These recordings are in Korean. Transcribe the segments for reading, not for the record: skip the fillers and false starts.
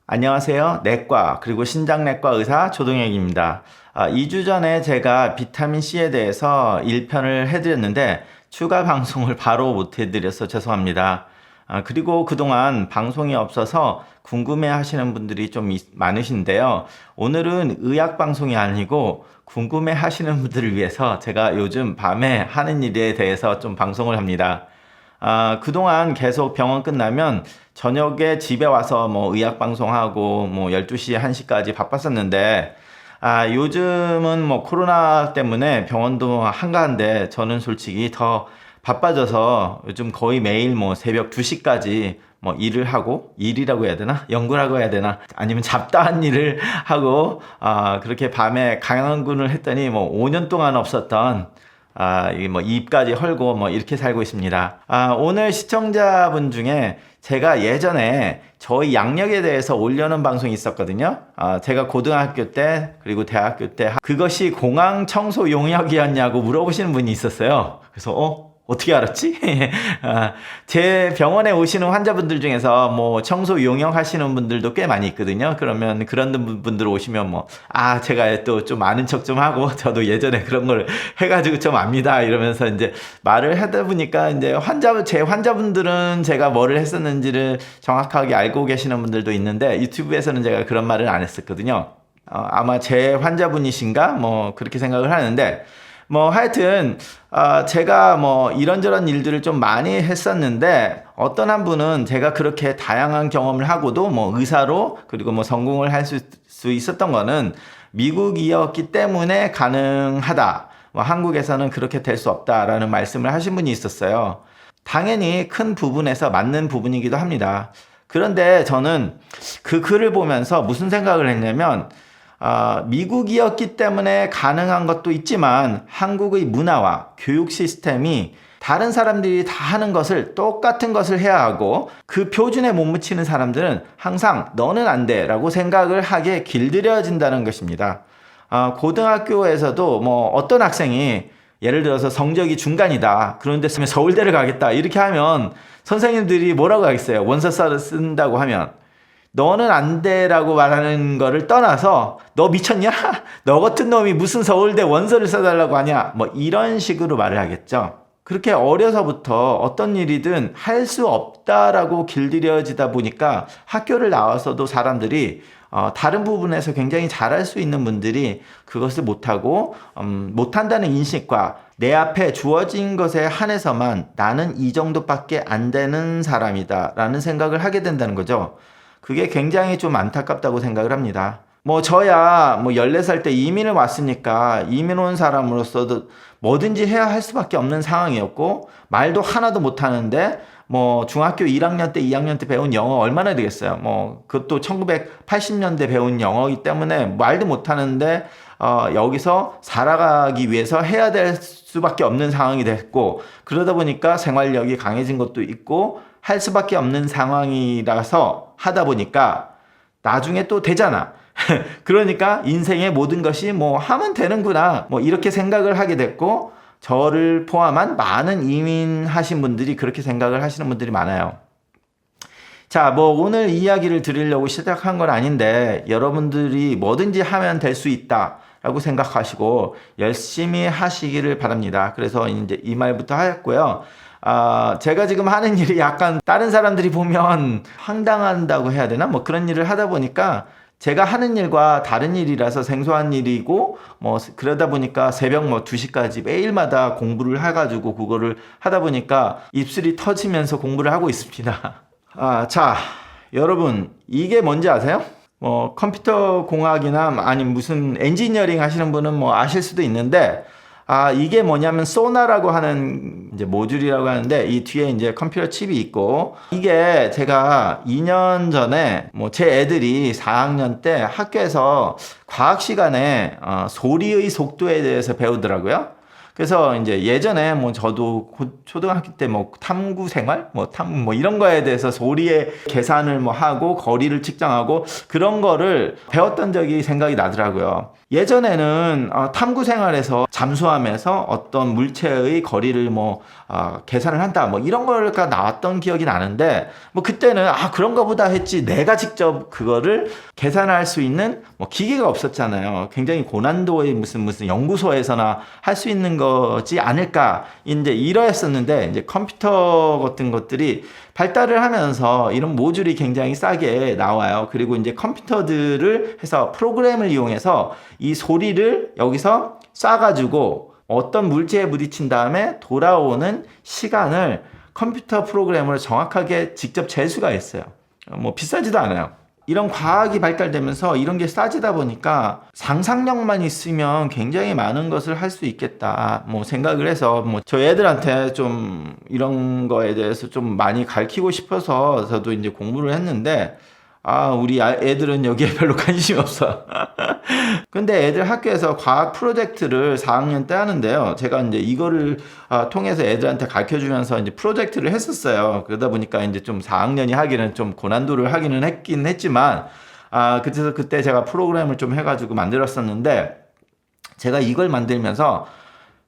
안녕하세요. 내과 그리고 신장내과 의사 조동혁입니다. 2주 전에 제가 비타민C에 대해서 1편을 해드렸는데 추가 방송을 바로 못 해드려서 죄송합니다. 그리고 그동안 방송이 없어서 궁금해 하시는 분들이 좀 많으신데요. 오늘은 의학 방송이 아니고 궁금해 하시는 분들을 위해서 제가 요즘 밤에 하는 일에 대해서 좀 방송을 합니다. 그동안 계속 병원 끝나면 저녁에 집에 와서 뭐 의학 방송하고 뭐 12시, 1시까지 바빴었는데, 요즘은 뭐 코로나 때문에 병원도 한가한데 저는 솔직히 더 바빠져서 요즘 거의 매일 뭐 새벽 2시까지 뭐 일을 하고, 일이라고 해야 되나? 연구라고 해야 되나? 아니면 잡다한 일을 하고, 그렇게 밤에 강연군을 했더니 뭐 5년 동안 없었던 이게 뭐 입까지 헐고 뭐 이렇게 살고 있습니다. 오늘 시청자분 중에 제가 예전에 저희 양력에 대해서 올려놓은 방송이 있었거든요. 제가 고등학교 때 그리고 대학교 때 그것이 공항 청소 용역이었냐고 물어보시는 분이 있었어요. 그래서 어떻게 알았지? 제 병원에 오시는 환자분들 중에서 뭐 청소 용역 하시는 분들도 꽤 많이 있거든요. 그러면 그런 분들 오시면 제가 또 좀 아는 척 좀 하고, 저도 예전에 그런 걸 해가지고 좀 압니다. 이러면서 이제 말을 하다 보니까 이제 제 환자분들은 제가 뭐를 했었는지를 정확하게 알고 계시는 분들도 있는데, 유튜브에서는 제가 그런 말을 안 했었거든요. 아마 제 환자분이신가? 뭐, 그렇게 생각을 하는데, 뭐 하여튼 제가 뭐 이런저런 일들을 좀 많이 했었는데, 어떤 한 분은 제가 그렇게 다양한 경험을 하고도 뭐 의사로 그리고 뭐 성공을 할 수 있었던 거는 미국이었기 때문에 가능하다, 뭐 한국에서는 그렇게 될 수 없다라는 말씀을 하신 분이 있었어요. 당연히 큰 부분에서 맞는 부분이기도 합니다. 그런데 저는 그 글을 보면서 무슨 생각을 했냐면, 미국이었기 때문에 가능한 것도 있지만 한국의 문화와 교육 시스템이 다른 사람들이 다 하는 것을, 똑같은 것을 해야 하고, 그 표준에 못 미치는 사람들은 항상 너는 안 돼 라고 생각을 하게 길들여진다는 것입니다. 고등학교에서도 뭐 어떤 학생이 예를 들어서 성적이 중간이다, 그런데 서울대를 가겠다 이렇게 하면 선생님들이 뭐라고 하겠어요? 원서 쓴다고 하면 너는 안 돼라고 말하는 거를 떠나서 너 미쳤냐? 너 같은 놈이 무슨 서울대 원서를 써달라고 하냐? 뭐 이런 식으로 말을 하겠죠. 그렇게 어려서부터 어떤 일이든 할 수 없다라고 길들여지다 보니까 학교를 나와서도 사람들이 다른 부분에서 굉장히 잘할 수 있는 분들이 그것을 못하고, 못한다는 인식과 내 앞에 주어진 것에 한해서만 나는 이 정도밖에 안 되는 사람이다 라는 생각을 하게 된다는 거죠. 그게 굉장히 좀 안타깝다고 생각을 합니다. 뭐 저야 뭐 14살 때 이민을 왔으니까 이민 온 사람으로서도 뭐든지 해야 할 수밖에 없는 상황이었고, 말도 하나도 못하는데 뭐 중학교 1학년 때 2학년 때 배운 영어 얼마나 되겠어요. 뭐 그것도 1980년대 배운 영어이기 때문에 말도 못하는데 여기서 살아가기 위해서 해야 될 수밖에 없는 상황이 됐고, 그러다 보니까 생활력이 강해진 것도 있고 할 수밖에 없는 상황이라서 하다 보니까 나중에 또 되잖아. 그러니까 인생의 모든 것이 뭐 하면 되는구나, 뭐 이렇게 생각을 하게 됐고, 저를 포함한 많은 이민하신 분들이 그렇게 생각을 하시는 분들이 많아요. 자, 뭐 오늘 이야기를 드리려고 시작한 건 아닌데, 여러분들이 뭐든지 하면 될 수 있다 라고 생각하시고 열심히 하시기를 바랍니다. 그래서 이제 이 말부터 하였고요. 제가 지금 하는 일이 약간 다른 사람들이 보면 황당한다고 해야 되나? 뭐 그런 일을 하다 보니까 제가 하는 일과 다른 일이라서 생소한 일이고, 뭐 그러다 보니까 새벽 뭐 2시까지 매일마다 공부를 해가지고 그거를 하다 보니까 입술이 터지면서 공부를 하고 있습니다. 자, 여러분, 이게 뭔지 아세요? 뭐 컴퓨터 공학이나 아니면 무슨 엔지니어링 하시는 분은 뭐 아실 수도 있는데, 이게 뭐냐면 소나라고 하는 이제 모듈이라고 하는데, 이 뒤에 이제 컴퓨터 칩이 있고, 이게 제가 2년 전에 뭐 제 애들이 4학년 때 학교에서 과학 시간에 소리의 속도에 대해서 배우더라고요. 그래서 이제 예전에 뭐 저도 초등학교 때 뭐 탐구 생활, 뭐 이런 거에 대해서 소리의 계산을 뭐 하고 거리를 측정하고 그런 거를 배웠던 적이 생각이 나더라고요. 예전에는 탐구 생활에서 잠수함에서 어떤 물체의 거리를 계산을 한다 뭐 이런 거가 나왔던 기억이 나는데 뭐 그때는 그런 거보다 했지 내가 직접 그거를 계산할 수 있는 뭐 기계가 없었잖아요. 굉장히 고난도의 무슨 연구소에서나 할 수 있는 거지 않을까 이제 이러했었는데 이제 컴퓨터 같은 것들이 발달을 하면서 이런 모듈이 굉장히 싸게 나와요. 그리고 이제 컴퓨터들을 해서 프로그램을 이용해서 이 소리를 여기서 쏴가지고 어떤 물체에 부딪힌 다음에 돌아오는 시간을 컴퓨터 프로그램으로 정확하게 직접 잴 수가 있어요. 뭐 비싸지도 않아요. 이런 과학이 발달되면서 이런 게 싸지다 보니까 상상력만 있으면 굉장히 많은 것을 할 수 있겠다 뭐 생각을 해서 뭐 저희 애들한테 좀 이런 거에 대해서 좀 많이 가르치고 싶어서 저도 이제 공부를 했는데 우리 애들은 여기에 별로 관심이 없어. 근데 애들 학교에서 과학 프로젝트를 4학년 때 하는데요. 제가 이제 이거를 통해서 애들한테 가르쳐 주면서 이제 프로젝트를 했었어요. 그러다 보니까 이제 좀 4학년이 하기는 좀 고난도를 하기는 했긴 했지만, 그래서 그때 제가 프로그램을 좀 해가지고 만들었었는데, 제가 이걸 만들면서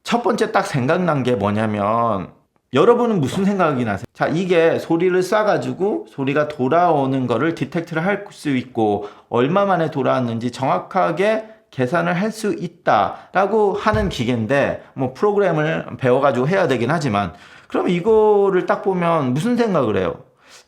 첫 번째 딱 생각난 게 뭐냐면, 여러분은 무슨 생각이 나세요? 자, 이게 소리를 쏴가지고 소리가 돌아오는 거를 디텍트를 할 수 있고 얼마 만에 돌아왔는지 정확하게 계산을 할 수 있다라고 하는 기계인데 뭐 프로그램을 배워가지고 해야 되긴 하지만 그럼 이거를 딱 보면 무슨 생각을 해요?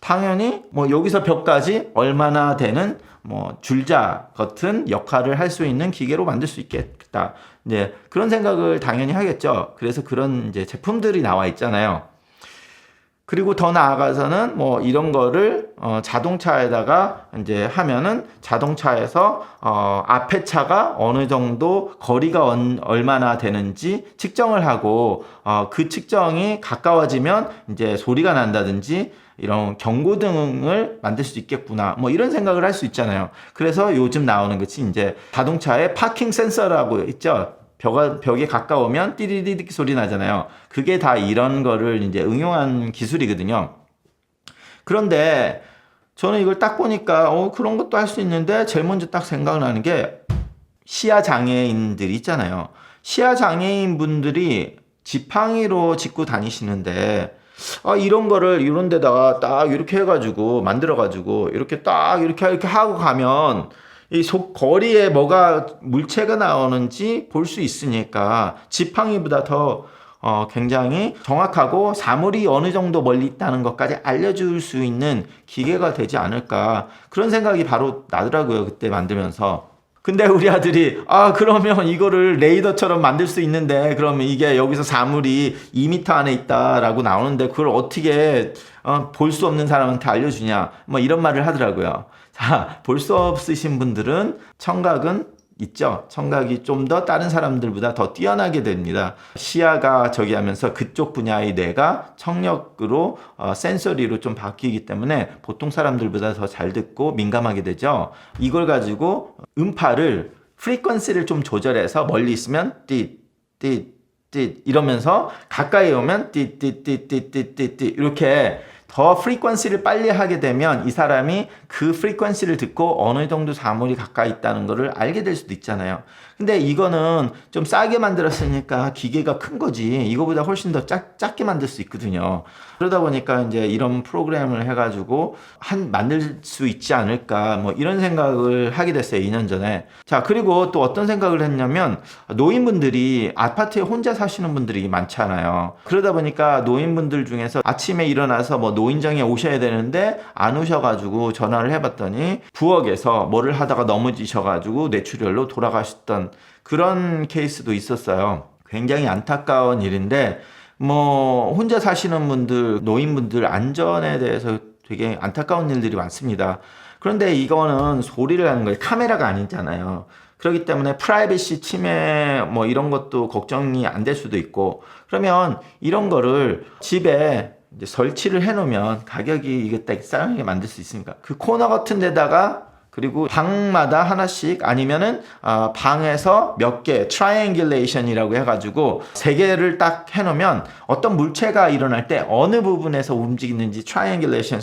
당연히 뭐 여기서 벽까지 얼마나 되는 뭐 줄자 같은 역할을 할 수 있는 기계로 만들 수 있겠다. 이제 그런 생각을 당연히 하겠죠. 그래서 그런 이제 제품들이 나와 있잖아요. 그리고 더 나아가서는 뭐 이런 거를 자동차에다가 이제 하면은 자동차에서 앞에 차가 어느 정도 거리가 얼마나 되는지 측정을 하고 그 측정이 가까워지면 이제 소리가 난다든지 이런 경고등을 만들 수 있겠구나 뭐 이런 생각을 할 수 있잖아요. 그래서 요즘 나오는 것이 이제 자동차에 파킹 센서라고 있죠. 벽에 가까우면 띠리리릭 소리 나잖아요. 그게 다 이런 거를 이제 응용한 기술이거든요. 그런데 저는 이걸 딱 보니까 그런 것도 할 수 있는데 제일 먼저 딱 생각나는 게 시야 장애인들이 있잖아요. 시야 장애인 분들이 지팡이로 짚고 다니시는데 이런 거를 이런 데다가 딱 이렇게 해가지고 만들어가지고 이렇게 딱 이렇게 하고 가면 이 거리에 뭐가 물체가 나오는지 볼 수 있으니까 지팡이보다 더 굉장히 정확하고 사물이 어느 정도 멀리 있다는 것까지 알려줄 수 있는 기계가 되지 않을까 그런 생각이 바로 나더라고요. 그때 만들면서. 근데 우리 아들이 그러면 이거를 레이더처럼 만들 수 있는데 그러면 이게 여기서 사물이 2m 안에 있다라고 나오는데 그걸 어떻게 볼 수 없는 사람한테 알려주냐 뭐 이런 말을 하더라고요. 자, 볼 수 없으신 분들은 청각은 있죠. 청각이 좀 더 다른 사람들보다 더 뛰어나게 됩니다. 시야가 저기 하면서 그쪽 분야의 뇌가 청력으로 센서리로 좀 바뀌기 때문에 보통 사람들보다 더 잘 듣고 민감하게 되죠. 이걸 가지고 음파를 프리퀀시를 좀 조절해서 멀리 있으면 띠 이러면서 가까이 오면 띠 이렇게 더 프리퀀시를 빨리 하게 되면 이 사람이 그 프리퀀시를 듣고 어느 정도 사물이 가까이 있다는 것을 알게 될 수도 있잖아요. 근데 이거는 좀 싸게 만들었으니까 기계가 큰 거지 이거보다 훨씬 더 작게 만들 수 있거든요. 그러다 보니까 이제 이런 프로그램을 해가지고 만들 수 있지 않을까 뭐 이런 생각을 하게 됐어요. 2년 전에. 자, 그리고 또 어떤 생각을 했냐면 노인분들이 아파트에 혼자 사시는 분들이 많잖아요. 그러다 보니까 노인분들 중에서 아침에 일어나서 뭐 노인정에 오셔야 되는데 안 오셔가지고 전화를 해봤더니 부엌에서 뭐를 하다가 넘어지셔가지고 뇌출혈로 돌아가셨던 그런 케이스도 있었어요. 굉장히 안타까운 일인데 뭐 혼자 사시는 분들, 노인분들 안전에 대해서 되게 안타까운 일들이 많습니다. 그런데 이거는 소리를 하는 거예요. 카메라가 아니잖아요. 그렇기 때문에 프라이버시 침해 뭐 이런 것도 걱정이 안 될 수도 있고 그러면 이런 거를 집에 이제 설치를 해놓으면 가격이 이게 딱 싸게 만들 수 있으니까 그 코너 같은 데다가 그리고 방마다 하나씩 아니면은 방에서 몇 개 트라이앵귤레이션이라고 해가지고 3개를 딱 해놓으면 어떤 물체가 일어날 때 어느 부분에서 움직이는지 트라이앵귤레이션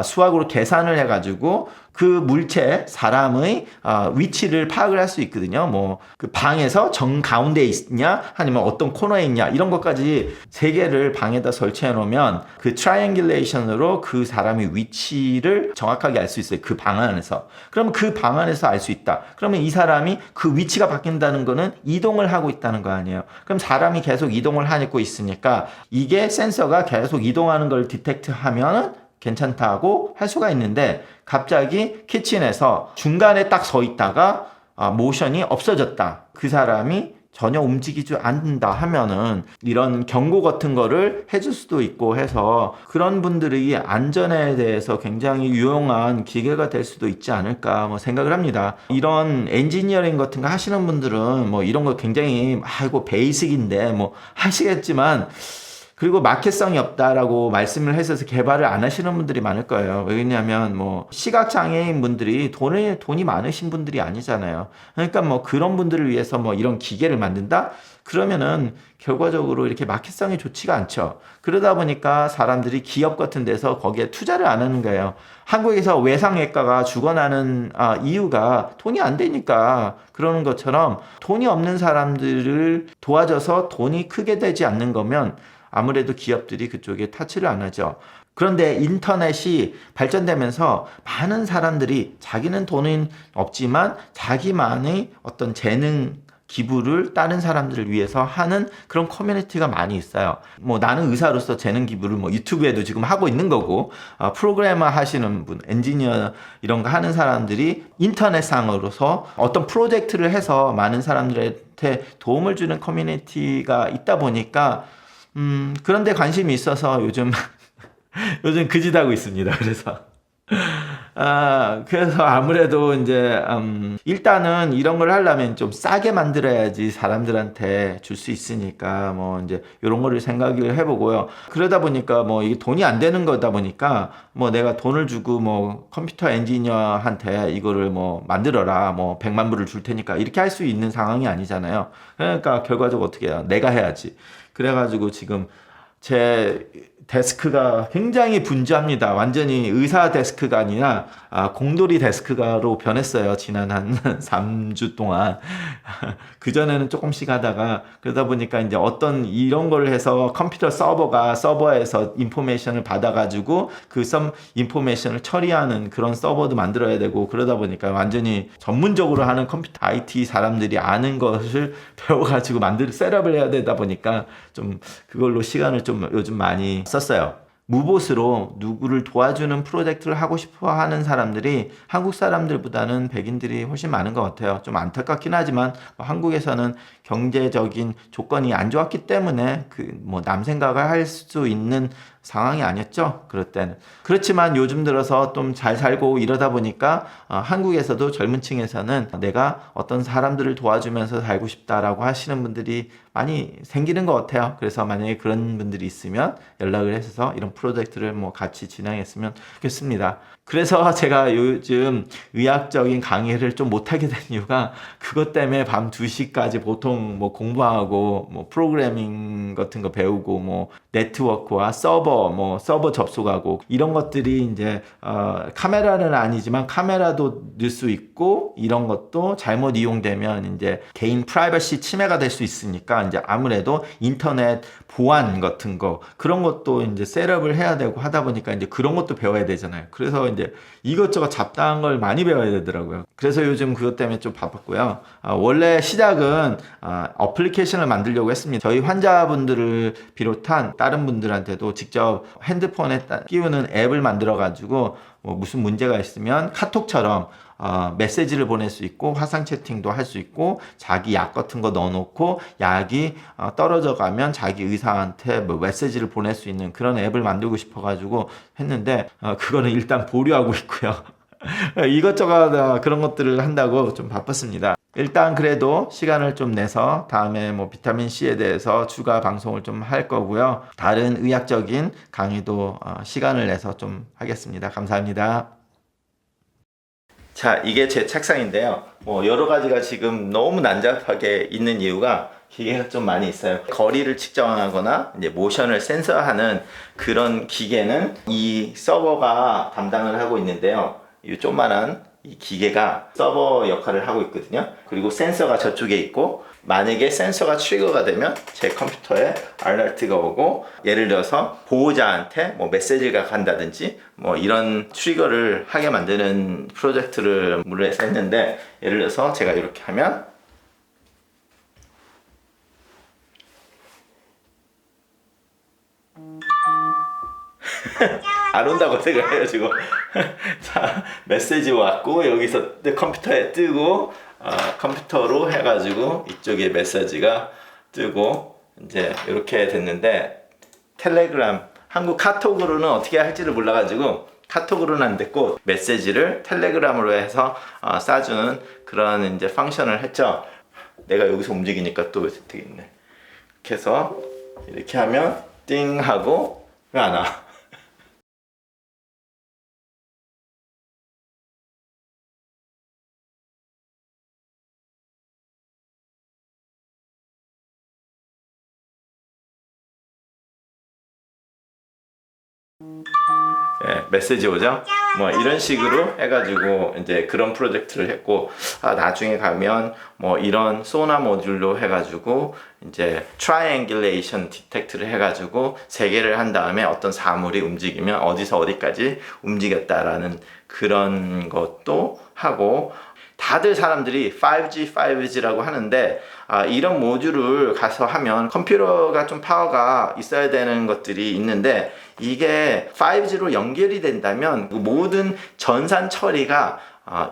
수학으로 계산을 해가지고 그 물체 사람의 위치를 파악을 할 수 있거든요. 뭐 그 방에서 정 가운데에 있냐 아니면 어떤 코너에 있냐 이런 것까지 3개를 방에다 설치해 놓으면 그 트라이앵귤레이션으로 그 사람의 위치를 정확하게 알 수 있어요. 그 방 안에서. 그러면 그 방 안에서 알 수 있다. 그러면 이 사람이 그 위치가 바뀐다는 거는 이동을 하고 있다는 거 아니에요. 그럼 사람이 계속 이동을 하고 있으니까 이게 센서가 계속 이동하는 걸 디텍트하면은 괜찮다고 할 수가 있는데 갑자기 키친에서 중간에 딱 서 있다가 모션이 없어졌다. 그 사람이 전혀 움직이지 않는다 하면은 이런 경고 같은 거를 해줄 수도 있고 해서 그런 분들이 안전에 대해서 굉장히 유용한 기계가 될 수도 있지 않을까 뭐 생각을 합니다. 이런 엔지니어링 같은 거 하시는 분들은 뭐 이런 거 굉장히 이거 베이직인데 뭐 하시겠지만 그리고 마켓성이 없다라고 말씀을 해서 개발을 안 하시는 분들이 많을 거예요. 왜냐하면 뭐 시각장애인 분들이 돈이 많으신 분들이 아니잖아요. 그러니까 뭐 그런 분들을 위해서 뭐 이런 기계를 만든다? 그러면은 결과적으로 이렇게 마켓성이 좋지가 않죠. 그러다 보니까 사람들이 기업 같은 데서 거기에 투자를 안 하는 거예요. 한국에서 외상외과가 죽어나는 이유가 돈이 안 되니까 그러는 것처럼 돈이 없는 사람들을 도와줘서 돈이 크게 되지 않는 거면 아무래도 기업들이 그쪽에 터치를 안 하죠. 그런데 인터넷이 발전되면서 많은 사람들이 자기는 돈은 없지만 자기만의 어떤 재능 기부를 다른 사람들을 위해서 하는 그런 커뮤니티가 많이 있어요. 뭐 나는 의사로서 재능 기부를 뭐 유튜브에도 지금 하고 있는 거고 프로그래머 하시는 분, 엔지니어 이런 거 하는 사람들이 인터넷상으로서 어떤 프로젝트를 해서 많은 사람들한테 도움을 주는 커뮤니티가 있다 보니까 그런데 관심이 있어서 요즘 그짓하고 있습니다. 그래서 아무래도 이제 일단은 이런 걸 하려면 좀 싸게 만들어야지 사람들한테 줄 수 있으니까 뭐 이제 이런 거를 생각을 해보고요. 그러다 보니까 뭐 이게 돈이 안 되는 거다 보니까 뭐 내가 돈을 주고 뭐 컴퓨터 엔지니어한테 이거를 뭐 만들어라 뭐 100만 불을 줄 테니까 이렇게 할 수 있는 상황이 아니잖아요. 그러니까 결과적으로 어떻게 해요? 내가 해야지. 그래가지고 지금 제 데스크가 굉장히 분주합니다. 완전히 의사 데스크가 아니라 공돌이 데스크가로 변했어요. 지난 한 3주 동안. 그전에는 조금씩 하다가 그러다 보니까 이제 어떤 이런 걸 해서 컴퓨터 서버에서 인포메이션을 받아가지고 그 인포메이션을 처리하는 그런 서버도 만들어야 되고 그러다 보니까 완전히 전문적으로 하는 컴퓨터 IT 사람들이 아는 것을 배워가지고 셋업을 해야 되다 보니까 좀 그걸로 시간을 좀 요즘 많이 썼어요. 무보스로 누구를 도와주는 프로젝트를 하고 싶어 하는 사람들이 한국 사람들보다는 백인들이 훨씬 많은 것 같아요. 좀 안타깝긴 하지만 한국에서는 경제적인 조건이 안 좋았기 때문에 남 생각을 할 수 있는 상황이 아니었죠. 그럴 때는. 그렇지만 요즘 들어서 좀 잘 살고 이러다 보니까 한국에서도 젊은 층에서는 내가 어떤 사람들을 도와주면서 살고 싶다라고 하시는 분들이 많이 생기는 것 같아요. 그래서 만약에 그런 분들이 있으면 연락을 해서 이런 프로젝트를 뭐 같이 진행했으면 좋겠습니다. 그래서 제가 요즘 의학적인 강의를 좀 못하게 된 이유가 그것 때문에 밤 2시까지 보통 뭐 공부하고 뭐 프로그래밍 같은 거 배우고 뭐 네트워크와 서버 접속하고 이런 것들이 이제 카메라는 아니지만 카메라도 넣을 수 있고 이런 것도 잘못 이용되면 이제 개인 프라이버시 침해가 될 수 있으니까 이제 아무래도 인터넷 보안 같은 거 그런 것도 이제 셋업을 해야 되고 하다 보니까 이제 그런 것도 배워야 되잖아요. 그래서 이제 이것저것 잡다한 걸 많이 배워야 되더라고요. 그래서 요즘 그것 때문에 좀 바빴고요. 원래 시작은 어플리케이션을 만들려고 했습니다. 저희 환자분들을 비롯한 다른 분들한테도 직접 핸드폰에 끼우는 앱을 만들어 가지고 뭐 무슨 문제가 있으면 카톡처럼 메시지를 보낼 수 있고 화상 채팅도 할 수 있고 자기 약 같은 거 넣어놓고 약이 떨어져 가면 자기 의사한테 뭐 메시지를 보낼 수 있는 그런 앱을 만들고 싶어가지고 했는데 그거는 일단 보류하고 있고요. 이것저것 그런 것들을 한다고 좀 바빴습니다. 일단 그래도 시간을 좀 내서 다음에 뭐 비타민 C에 대해서 추가 방송을 좀 할 거고요. 다른 의학적인 강의도 시간을 내서 좀 하겠습니다. 감사합니다. 자, 이게 제 책상인데요. 뭐 여러 가지가 지금 너무 난잡하게 있는 이유가 기계가 좀 많이 있어요. 거리를 측정하거나 이제 모션을 센서하는 그런 기계는 이 서버가 담당을 하고 있는데요. 이 조그만한 이 기계가 서버 역할을 하고 있거든요. 그리고 센서가 저쪽에 있고, 만약에 센서가 트리거가 되면 제 컴퓨터에 알러트가 오고, 예를 들어서 보호자한테 뭐 메시지가 간다든지 뭐 이런 트리거를 하게 만드는 프로젝트를 물에서 했는데, 예를 들어서 제가 이렇게 하면 안 온다고 생각해가지고 자, 메시지 왔고, 여기서 컴퓨터에 뜨고, 컴퓨터로 해가지고 이쪽에 메시지가 뜨고, 이제 이렇게 됐는데, 텔레그램, 한국 카톡으로는 어떻게 할지를 몰라가지고 카톡으로는 안 됐고, 메시지를 텔레그램으로 해서 쏴주는 그런 이제 펑션을 했죠. 내가 여기서 움직이니까 또 되게 있네. 이렇게 해서 이렇게 하면 띵 하고, 왜 안 와? 예, 메시지 오죠? 뭐 이런 식으로 해가지고 이제 그런 프로젝트를 했고, 나중에 가면 뭐 이런 소나 모듈로 해가지고 이제 트라이앵귤레이션 디텍트를 해가지고 세개를 한 다음에 어떤 사물이 움직이면 어디서 어디까지 움직였다라는 그런 것도 하고, 다들 사람들이 5G, 5G라고 하는데, 이런 모듈을 가서 하면 컴퓨터가 좀 파워가 있어야 되는 것들이 있는데, 이게 5G로 연결이 된다면 모든 전산 처리가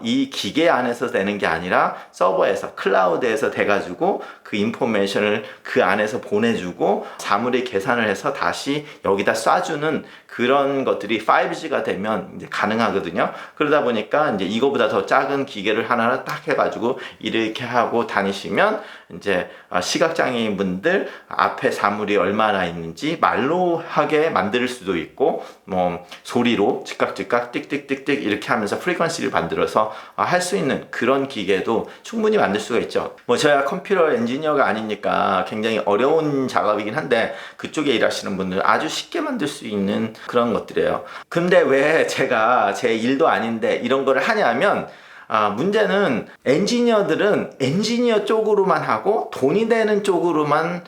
이 기계 안에서 되는 게 아니라 서버에서, 클라우드에서 돼가지고 그 인포메이션을 그 안에서 보내주고 사물의 계산을 해서 다시 여기다 쏴주는 그런 것들이 5G가 되면 이제 가능하거든요. 그러다 보니까 이제 이거보다 더 작은 기계를 하나 딱 해가지고 이렇게 하고 다니시면 이제 시각장애인 분들 앞에 사물이 얼마나 있는지 말로 하게 만들 수도 있고, 뭐 소리로 즉각 띡띡띡띡 이렇게 하면서 프리퀀시를 만들어서 할 수 있는 그런 기계도 충분히 만들 수가 있죠. 뭐 저야 컴퓨터 엔지니어가 아니니까 굉장히 어려운 작업이긴 한데, 그쪽에 일하시는 분들은 아주 쉽게 만들 수 있는 그런 것들이에요. 근데 왜 제가 제 일도 아닌데 이런 거를 하냐면, 문제는 엔지니어들은 엔지니어 쪽으로만 하고 돈이 되는 쪽으로만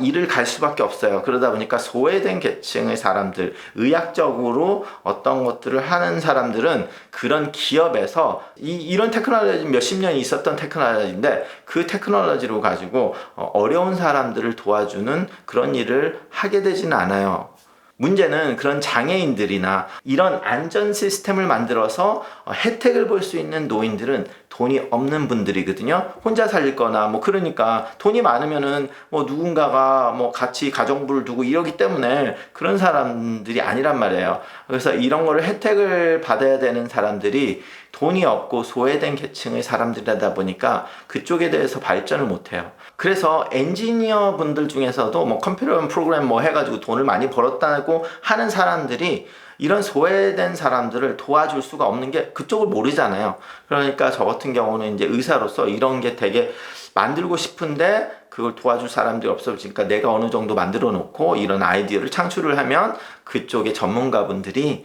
일을 갈 수밖에 없어요. 그러다 보니까 소외된 계층의 사람들, 의학적으로 어떤 것들을 하는 사람들은 그런 기업에서 이런 테크놀로지 몇십 년 있었던 테크놀로지인데, 그 테크놀로지로 가지고 어려운 사람들을 도와주는 그런 일을 하게 되지는 않아요. 문제는 그런 장애인들이나 이런 안전 시스템을 만들어서 혜택을 볼 수 있는 노인들은 돈이 없는 분들이거든요. 혼자 살릴 거나 뭐, 그러니까 돈이 많으면은 뭐 누군가가 뭐 같이 가정부를 두고 이러기 때문에 그런 사람들이 아니란 말이에요. 그래서 이런 거를 혜택을 받아야 되는 사람들이 돈이 없고 소외된 계층의 사람들이다 보니까 그쪽에 대해서 발전을 못해요. 그래서 엔지니어 분들 중에서도 뭐 컴퓨터 프로그램 뭐 해가지고 돈을 많이 벌었다고 하는 사람들이 이런 소외된 사람들을 도와줄 수가 없는 게 그쪽을 모르잖아요. 그러니까 저 같은 경우는 이제 의사로서 이런 게 되게 만들고 싶은데 그걸 도와줄 사람들이 없어지니까 내가 어느 정도 만들어 놓고 이런 아이디어를 창출을 하면 그쪽의 전문가분들이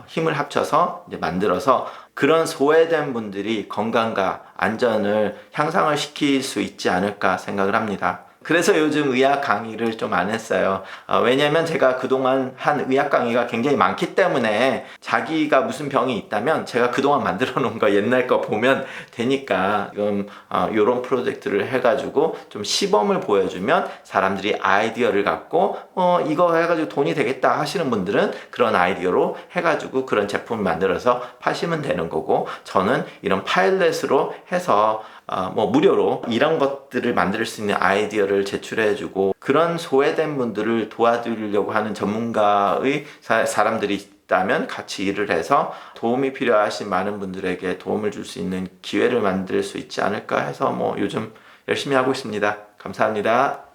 힘을 합쳐서 이제 만들어서 그런 소외된 분들이 건강과 안전을 향상을 시킬 수 있지 않을까 생각을 합니다. 그래서 요즘 의학 강의를 좀 안 했어요. 왜냐면 제가 그동안 한 의학 강의가 굉장히 많기 때문에, 자기가 무슨 병이 있다면 제가 그동안 만들어 놓은 거 옛날 거 보면 되니까, 지금 요런 프로젝트를 해가지고 좀 시범을 보여주면 사람들이 아이디어를 갖고 이거 해가지고 돈이 되겠다 하시는 분들은 그런 아이디어로 해가지고 그런 제품을 만들어서 파시면 되는 거고, 저는 이런 파일럿으로 해서 뭐 무료로 이런 것들을 만들 수 있는 아이디어를 제출해주고, 그런 소외된 분들을 도와드리려고 하는 전문가의 사람들이 있다면 같이 일을 해서 도움이 필요하신 많은 분들에게 도움을 줄 수 있는 기회를 만들 수 있지 않을까 해서 뭐 요즘 열심히 하고 있습니다. 감사합니다.